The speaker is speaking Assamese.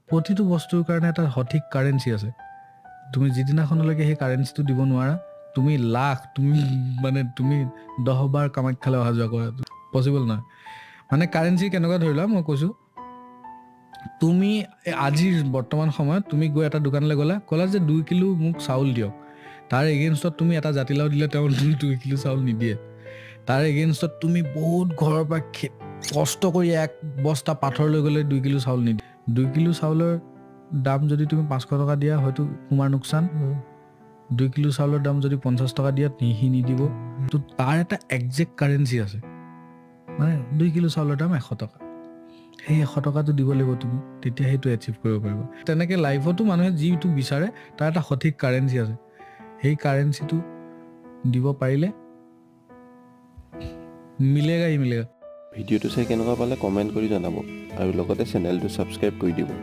প্ৰতিটো বস্তুৰ কাৰণে এটা সঠিক কাৰেঞ্চি আছে তুমি যিদিনাখনলৈকে সেই কাৰেঞ্চিটো দিব নোৱাৰা তুমি লাখ তুমি 10 বাৰ কামাখ্যালৈ অহা যোৱা কৰা পচিবল নহয় মানে কাৰেঞ্চি কেনেকুৱা ধৰি লোৱা মই কৈছোঁ তুমি আজিৰ বৰ্তমান সময়ত তুমি গৈ এটা দোকানলৈ ক'লা যে 2 কিলো মোক চাউল দিয়ক তাৰ এগেইনষ্টত তুমি এটা জাতিলাও দিলে তেওঁ 2 কিলো চাউল নিদিয়ে তাৰ এগেইনষ্টত তুমি বহুত ঘৰৰ পৰা কষ্ট কৰি এক বস্তা পাথৰ লৈ গ'লে 2 কিলো চাউল নিদিয়ে 2 কিলো চাউলৰ দাম যদি তুমি 500 টকা দিয়া হয়তো তোমাৰ লোকচান 2 কিলো চাউলৰ দাম যদি 50 টকা দিয়া সি নিদিব তো তাৰ এটা একজেক্ট কাৰেঞ্চি আছে মানে 2 কিলো চাউলৰ দাম 100 টকা সেই 100 টকাটো দিব লাগিব তুমি তেতিয়া সেইটো এচিভ কৰিব পাৰিবা তেনেকৈ লাইফতো মানুহে যিটো বিচাৰে তাৰ এটা সঠিক কাৰেঞ্চি আছে সেই কাৰেঞ্চিটো দিব পাৰিলে মিলেগা। ভিডিঅ'টো চাই কেনেকুৱা পালে কমেণ্ট কৰি জনাব আৰু লগতে চেনেলটো ছাবস্ক্ৰাইব কৰি দিব।